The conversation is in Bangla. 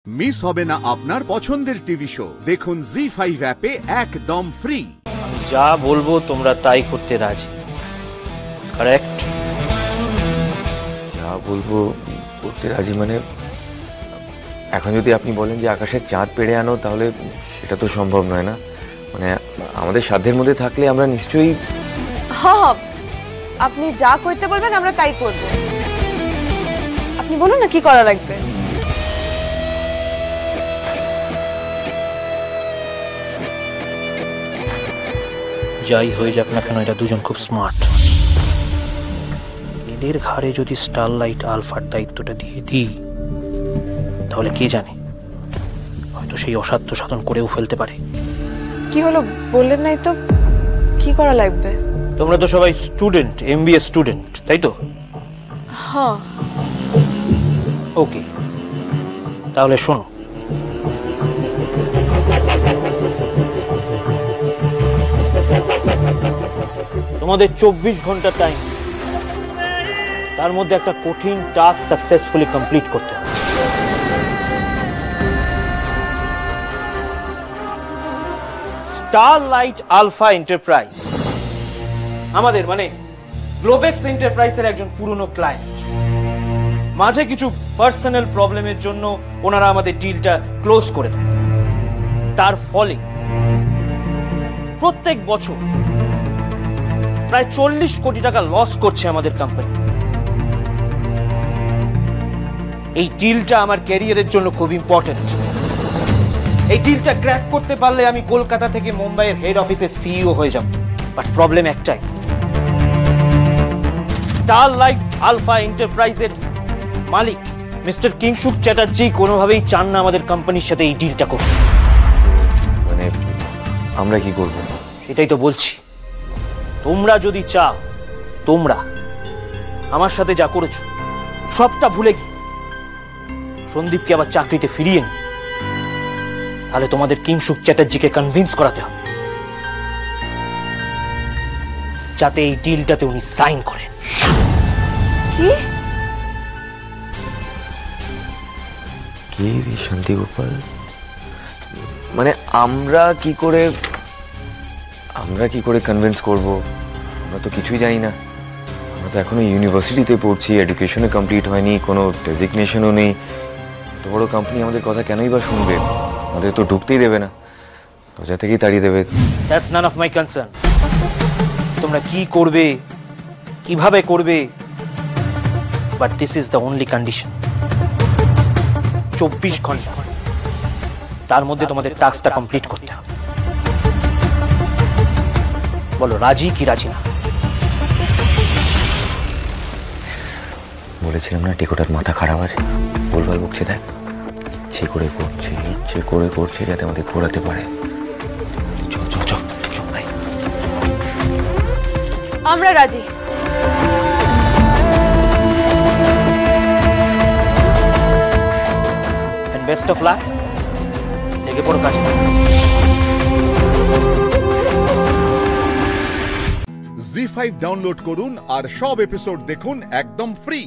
মিস হবে না আপনার পছন্দের টিভি শো। দেখুন জি5 অ্যাপে একদম ফ্রি। যা বলবো তোমরা তাই করতে রাজি, কারেক্ট? যা বলবো করতে রাজি মানে এখন যদি আপনি বলেন যে আকাশের চাঁদ পেড়ে আনো, তাহলে সেটা তো সম্ভব নয় না। মানে আমাদের সাধ্যের মধ্যে থাকলে আমরা নিশ্চয়ই। হ্যাঁ, আপনি যা করতে বলবেন আমরা তাই করব। আপনি বলুন না কি করা লাগবে। যাই হয়ে যাক না কেন, এটা দুজন খুব স্মার্ট। এদের ঘাড়ে যদি স্টারলাইট আলফার দায়িত্বটা দিয়ে দিই, তাহলে কে জানে, হয়তো সেই অসাধ্য সাধন করেও ফেলতে পারে। কি হলো বললেন নাই তো, কি করা লাগবে? তোমরা তো সবাই স্টুডেন্ট, এমবিএ স্টুডেন্ট, তাই তো? হ্যাঁ। ওকে, তাহলে শোনো, তোমাদের 24 ঘন্টা টাইম, তার মধ্যে একটা কঠিন টাস্ক সাকসেসফুলি কমপ্লিট করতে হবে। স্টারলাইট আলফা এন্টারপ্রাইজ আমাদের মানে গ্লোবেক্স এন্টারপ্রাইজের একজন পুরনো ক্লায়েন্ট। মাঝে কিছু পার্সোনাল প্রবলেমের জন্য ওনারা আমাদের ডিলটা ক্লোজ করে দেন। তার ফলে প্রত্যেক বছর প্রায় 40 কোটি টাকা লস করছে আমাদের কোম্পানি। এই ডিলটা আমার ক্যারিয়ারের জন্য খুব ইম্পর্টেন্ট। এই ডিলটা ক্র্যাক করতে পারলে আমি কলকাতা থেকে মুম্বাইয়ের হেড অফিসের সিইও হয়ে যাব। বাট প্রবলেম একটাই, স্টারলাইট আলফা এন্টারপ্রাইজের মালিক মিস্টার কিংশুক চ্যাটার্জি কোনোভাবেই চান না আমাদের কোম্পানির সাথে এই ডিলটা করতে। মানে আমরা কি করব? সেটাই তো বলছি, তোমরা যদি চাও, তোমরা আমার সাথে যা করেছো সবটা ভুলে গিয়ে সন্দীপকে আবার চাকরিতে ফিরিয়ে নি, তাহলে তোমাদের কিংশুক চ্যাটার্জিকে কনভিন্স করাতে হবে যাতে এই ডিলটাতে উনি সাইন করেন। কি? কে রে শান্তি গোপাল? মানে আমরা কি করে কনভিন্স করব? আমরা তো কিছুই জানি না। আমরা তো এখনো ইউনিভার্সিটিতে পড়ছি, এডুকেশনে কমপ্লিট হয়নি, কোনো ডেজিগনেশনও নেই। এত বড় কোম্পানি আমাদের কথা কেনই বা শুনবে? আমাদের তো ঢুকতেই দেবে না, দরজা থেকেই তাড়িয়ে দেবে। That's none of my concern. তোমরা কি করবে, কিভাবে করবে, but this is the only condition. 24 ঘন্টা, তার মধ্যে তোমাদের টাস্কটা কমপ্লিট করতে হবে। বলো রাজি কি রাজি না? বলেছিলাম না টেকোটার মাথা খারাপ আছে, ভুলভাল বকছে। দেখ, ইচ্ছে করে করছে যাতে আমাদের ঘোরাতে পারে। চল ভাই, আমরা রাজি। এন্ড বেস্ট অফ লাক, লেগে পড়ো কাজে। জি5 ডাউনলোড করুন আর সব এপিসোড দেখুন একদম ফ্রি।